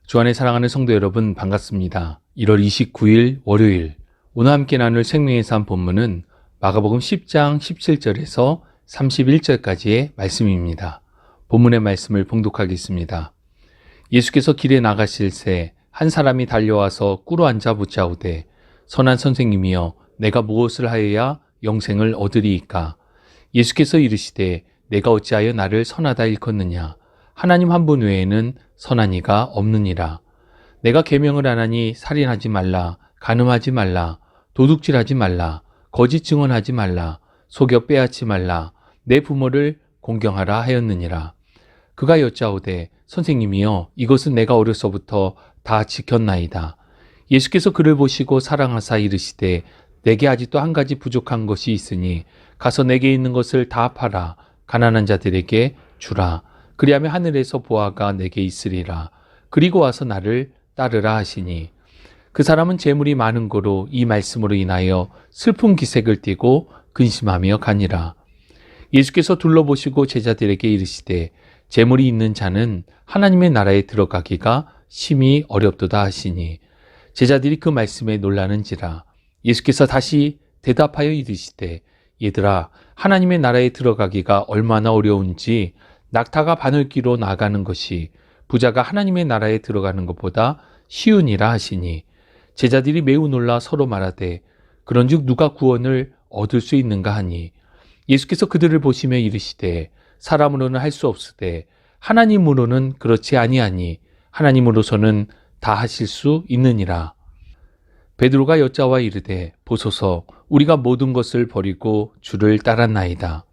주 안에 사랑하는 성도 여러분 반갑습니다. 1월 29일 월요일 오늘 함께 나눌 생명의 삶 본문은 마가복음 10장 17절에서 31절까지의 말씀입니다. 본문의 말씀을 봉독하겠습니다. 예수께서 길에 나가실 새 한 사람이 달려와서 꿇어 앉아 묻자오되 선한 선생님이여 내가 무엇을 하여야 영생을 얻으리이까? 예수께서 이르시되 내가 어찌하여 나를 선하다 일컫느냐? 하나님 한 분 외에는 선한 이가 없느니라. 내가 계명을 안 하니 살인하지 말라, 간음하지 말라, 도둑질하지 말라, 거짓 증언하지 말라, 속여 빼앗지 말라, 내 부모를 공경하라 하였느니라. 그가 여짜오되 선생님이여 이것은 내가 어려서부터 다 지켰나이다. 예수께서 그를 보시고 사랑하사 이르시되 내게 아직도 한 가지 부족한 것이 있으니 가서 내게 있는 것을 다 팔아 가난한 자들에게 주라. 그리하면 하늘에서 보화가 내게 있으리라. 그리고 와서 나를 따르라 하시니 그 사람은 재물이 많은 거로 이 말씀으로 인하여 슬픈 기색을 띠고 근심하며 가니라. 예수께서 둘러보시고 제자들에게 이르시되 재물이 있는 자는 하나님의 나라에 들어가기가 심히 어렵도다 하시니 제자들이 그 말씀에 놀라는지라. 예수께서 다시 대답하여 이르시되 얘들아 하나님의 나라에 들어가기가 얼마나 어려운지 낙타가 바늘귀로 나가는 것이 부자가 하나님의 나라에 들어가는 것보다 쉬우니라 하시니 제자들이 매우 놀라 서로 말하되 그런즉 누가 구원을 얻을 수 있는가 하니 예수께서 그들을 보시며 이르시되 사람으로는 할 수 없으되 하나님으로는 그렇지 아니하니 하나님으로서는 다 하실 수 있느니라. 베드로가 여짜와 이르되 보소서 우리가 모든 것을 버리고 주를 따랐나이다.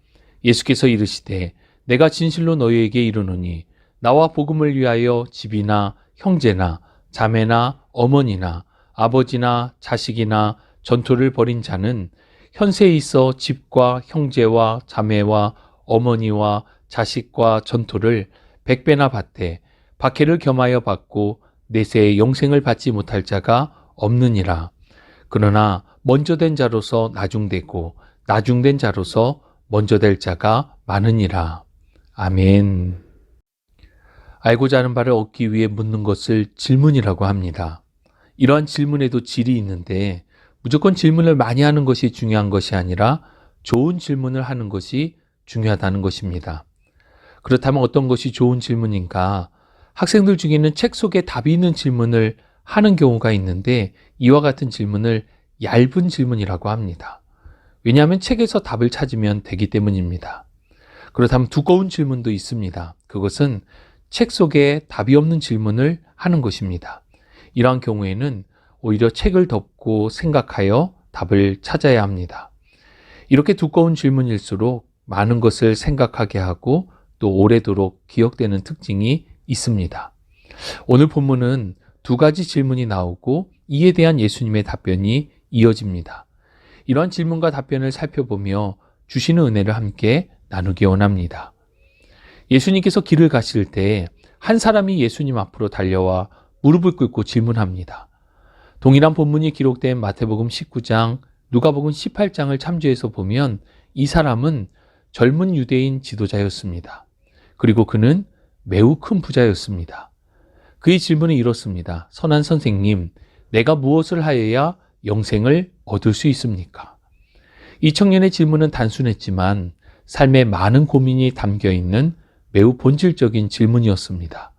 예수께서 이르시되 내가 진실로 너희에게 이르노니 나와 복음을 위하여 집이나 형제나 자매나 어머니나 아버지나 자식이나 전토를 벌인 자는 현세에 있어 집과 형제와 자매와 어머니와 자식과 전토를 100배나 받되 박해를 겸하여 받고 내세의 영생을 받지 못할 자가 없느니라. 그러나 먼저 된 자로서 나중되고 나중된 자로서 먼저 될 자가 많으니라. 아멘. 알고자 하는 바를 얻기 위해 묻는 것을 질문이라고 합니다. 이러한 질문에도 질이 있는데 무조건 질문을 많이 하는 것이 중요한 것이 아니라 좋은 질문을 하는 것이 중요하다는 것입니다. 그렇다면 어떤 것이 좋은 질문인가? 학생들 중에는 책 속에 답이 있는 질문을 하는 경우가 있는데 이와 같은 질문을 얇은 질문이라고 합니다. 왜냐하면 책에서 답을 찾으면 되기 때문입니다. 그렇다면 두꺼운 질문도 있습니다. 그것은 책 속에 답이 없는 질문을 하는 것입니다. 이러한 경우에는 오히려 책을 덮고 생각하여 답을 찾아야 합니다. 이렇게 두꺼운 질문일수록 많은 것을 생각하게 하고 또 오래도록 기억되는 특징이 있습니다. 오늘 본문은 두 가지 질문이 나오고 이에 대한 예수님의 답변이 이어집니다. 이러한 질문과 답변을 살펴보며 주시는 은혜를 함께 나누기 원합니다. 예수님께서 길을 가실 때 한 사람이 예수님 앞으로 달려와 무릎을 꿇고 질문합니다. 동일한 본문이 기록된 마태복음 19장, 누가복음 18장을 참조해서 보면 이 사람은 젊은 유대인 지도자였습니다. 그리고 그는 매우 큰 부자였습니다. 그의 질문은 이렇습니다. 선한 선생님, 내가 무엇을 하여야 영생을 얻을 수 있습니까? 이 청년의 질문은 단순했지만 삶에 많은 고민이 담겨 있는 매우 본질적인 질문이었습니다.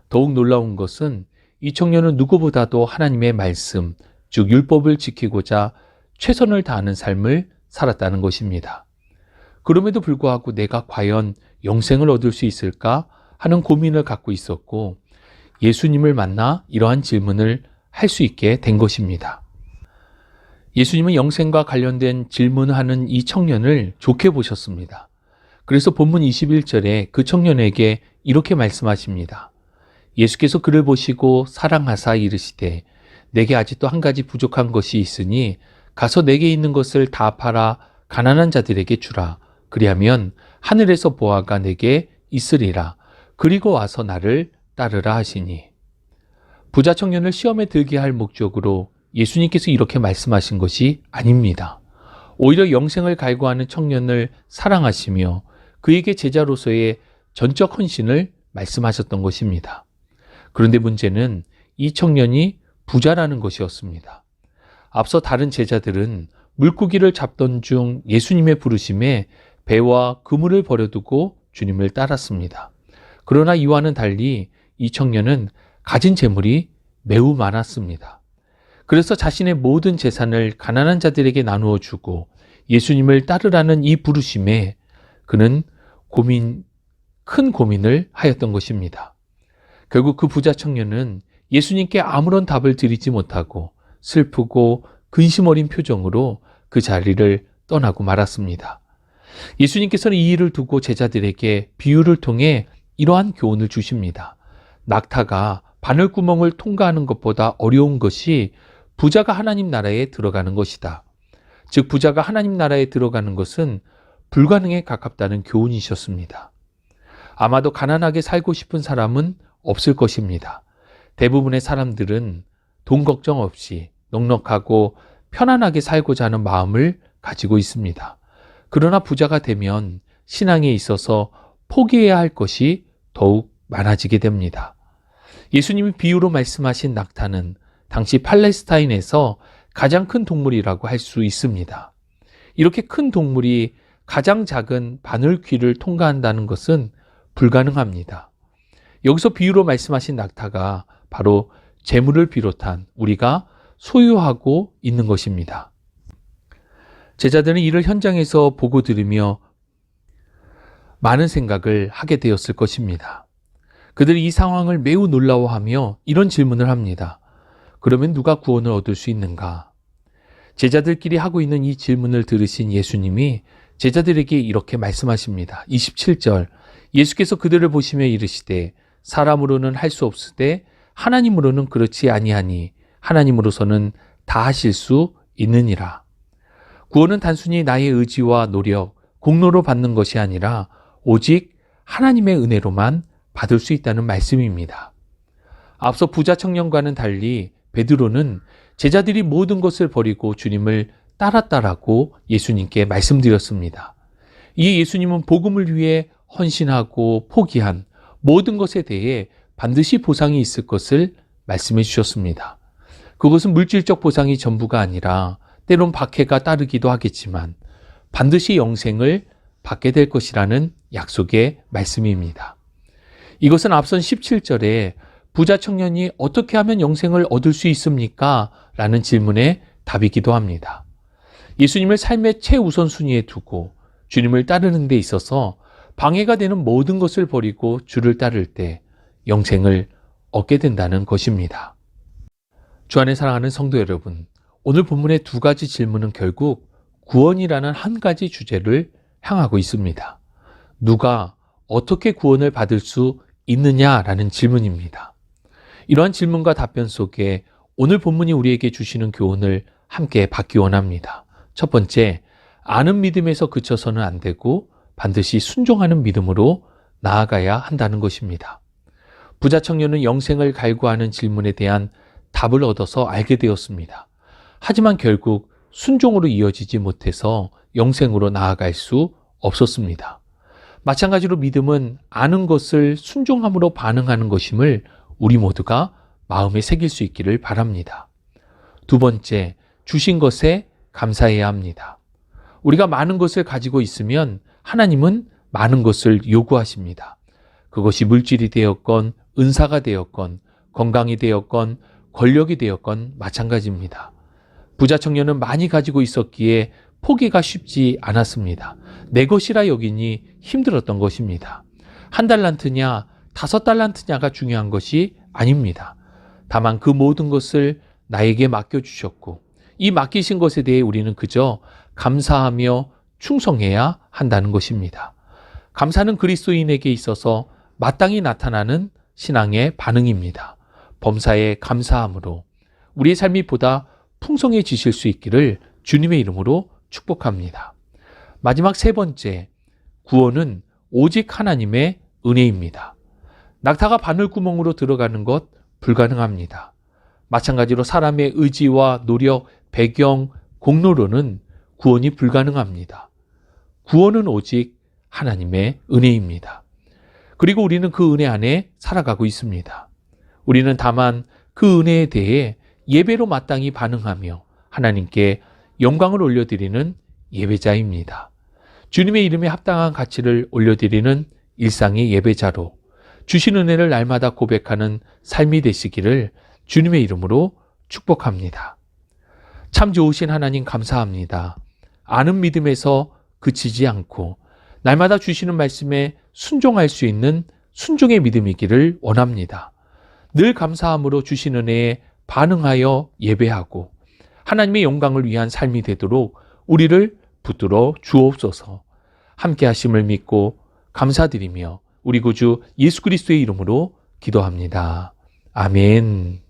더욱 놀라운 것은 이 청년은 누구보다도 하나님의 말씀, 즉 율법을 지키고자 최선을 다하는 삶을 살았다는 것입니다. 그럼에도 불구하고 내가 과연 영생을 얻을 수 있을까 하는 고민을 갖고 있었고 예수님을 만나 이러한 질문을 할 수 있게 된 것입니다. 예수님은 영생과 관련된 질문하는 이 청년을 좋게 보셨습니다. 그래서 본문 21절에 그 청년에게 이렇게 말씀하십니다. 예수께서 그를 보시고 사랑하사 이르시되 내게 아직도 한 가지 부족한 것이 있으니 가서 내게 있는 것을 다 팔아 가난한 자들에게 주라. 그리하면 하늘에서 보화가 내게 있으리라. 그리고 와서 나를 따르라 하시니 부자 청년을 시험에 들게 할 목적으로 예수님께서 이렇게 말씀하신 것이 아닙니다. 오히려 영생을 갈구하는 청년을 사랑하시며 그에게 제자로서의 전적 헌신을 말씀하셨던 것입니다. 그런데 문제는 이 청년이 부자라는 것이었습니다. 앞서 다른 제자들은 물고기를 잡던 중 예수님의 부르심에 배와 그물을 버려두고 주님을 따랐습니다. 그러나 이와는 달리 이 청년은 가진 재물이 매우 많았습니다. 그래서 자신의 모든 재산을 가난한 자들에게 나누어 주고 예수님을 따르라는 이 부르심에 그는 큰 고민을 하였던 것입니다. 결국 그 부자 청년은 예수님께 아무런 답을 드리지 못하고 슬프고 근심 어린 표정으로 그 자리를 떠나고 말았습니다. 예수님께서는 이 일을 두고 제자들에게 비유를 통해 이러한 교훈을 주십니다. 낙타가 바늘구멍을 통과하는 것보다 어려운 것이 부자가 하나님 나라에 들어가는 것이다. 즉 부자가 하나님 나라에 들어가는 것은 불가능에 가깝다는 교훈이셨습니다. 아마도 가난하게 살고 싶은 사람은 없을 것입니다. 대부분의 사람들은 돈 걱정 없이 넉넉하고 편안하게 살고자 하는 마음을 가지고 있습니다. 그러나 부자가 되면 신앙에 있어서 포기해야 할 것이 더욱 많아지게 됩니다. 예수님이 비유로 말씀하신 낙타는 당시 팔레스타인에서 가장 큰 동물이라고 할 수 있습니다. 이렇게 큰 동물이 가장 작은 바늘귀를 통과한다는 것은 불가능합니다. 여기서 비유로 말씀하신 낙타가 바로 재물을 비롯한 우리가 소유하고 있는 것입니다. 제자들은 이를 현장에서 보고 들으며 많은 생각을 하게 되었을 것입니다. 그들이 이 상황을 매우 놀라워하며 이런 질문을 합니다. 그러면 누가 구원을 얻을 수 있는가? 제자들끼리 하고 있는 이 질문을 들으신 예수님이 제자들에게 이렇게 말씀하십니다. 27절 예수께서 그들을 보시며 이르시되 사람으로는 할 수 없으되 하나님으로는 그렇지 아니하니 하나님으로서는 다 하실 수 있느니라. 구원은 단순히 나의 의지와 노력, 공로로 받는 것이 아니라 오직 하나님의 은혜로만 받을 수 있다는 말씀입니다. 앞서 부자 청년과는 달리 베드로는 제자들이 모든 것을 버리고 주님을 따랐다라고 예수님께 말씀드렸습니다. 이에 예수님은 복음을 위해 헌신하고 포기한 모든 것에 대해 반드시 보상이 있을 것을 말씀해 주셨습니다. 그것은 물질적 보상이 전부가 아니라 때론 박해가 따르기도 하겠지만 반드시 영생을 받게 될 것이라는 약속의 말씀입니다. 이것은 앞선 17절에 부자 청년이 어떻게 하면 영생을 얻을 수 있습니까? 라는 질문에 답이기도 합니다. 예수님을 삶의 최우선순위에 두고 주님을 따르는 데 있어서 방해가 되는 모든 것을 버리고 주를 따를 때 영생을 얻게 된다는 것입니다. 주 안에 사랑하는 성도 여러분, 오늘 본문의 두 가지 질문은 결국 구원이라는 한 가지 주제를 향하고 있습니다. 누가 어떻게 구원을 받을 수 있느냐라는 질문입니다. 이러한 질문과 답변 속에 오늘 본문이 우리에게 주시는 교훈을 함께 받기 원합니다. 첫 번째, 아는 믿음에서 그쳐서는 안 되고 반드시 순종하는 믿음으로 나아가야 한다는 것입니다. 부자 청년은 영생을 갈구하는 질문에 대한 답을 얻어서 알게 되었습니다. 하지만 결국 순종으로 이어지지 못해서 영생으로 나아갈 수 없었습니다. 마찬가지로 믿음은 아는 것을 순종함으로 반응하는 것임을 우리 모두가 마음에 새길 수 있기를 바랍니다. 두 번째, 주신 것에 감사해야 합니다. 우리가 많은 것을 가지고 있으면 하나님은 많은 것을 요구하십니다. 그것이 물질이 되었건 은사가 되었건 건강이 되었건 권력이 되었건 마찬가지입니다. 부자 청년은 많이 가지고 있었기에 포기가 쉽지 않았습니다. 내 것이라 여기니 힘들었던 것입니다. 1달란트냐 5달란트냐가 중요한 것이 아닙니다. 다만 그 모든 것을 나에게 맡겨주셨고 이 맡기신 것에 대해 우리는 그저 감사하며 충성해야 한다는 것입니다. 감사는 그리스도인에게 있어서 마땅히 나타나는 신앙의 반응입니다. 범사에 감사함으로 우리의 삶이 보다 풍성해지실 수 있기를 주님의 이름으로 축복합니다. 마지막 세 번째, 구원은 오직 하나님의 은혜입니다. 낙타가 바늘구멍으로 들어가는 것 불가능합니다. 마찬가지로 사람의 의지와 노력, 배경, 공로로는 구원이 불가능합니다. 구원은 오직 하나님의 은혜입니다. 그리고 우리는 그 은혜 안에 살아가고 있습니다. 우리는 다만 그 은혜에 대해 예배로 마땅히 반응하며 하나님께 영광을 올려드리는 예배자입니다. 주님의 이름에 합당한 가치를 올려드리는 일상의 예배자로 주신 은혜를 날마다 고백하는 삶이 되시기를 주님의 이름으로 축복합니다. 참 좋으신 하나님 감사합니다. 아는 믿음에서 그치지 않고 날마다 주시는 말씀에 순종할 수 있는 순종의 믿음이기를 원합니다. 늘 감사함으로 주신 은혜에 반응하여 예배하고 하나님의 영광을 위한 삶이 되도록 우리를 붙들어 주옵소서. 함께 하심을 믿고 감사드리며 우리 구주 예수 그리스도의 이름으로 기도합니다. 아멘.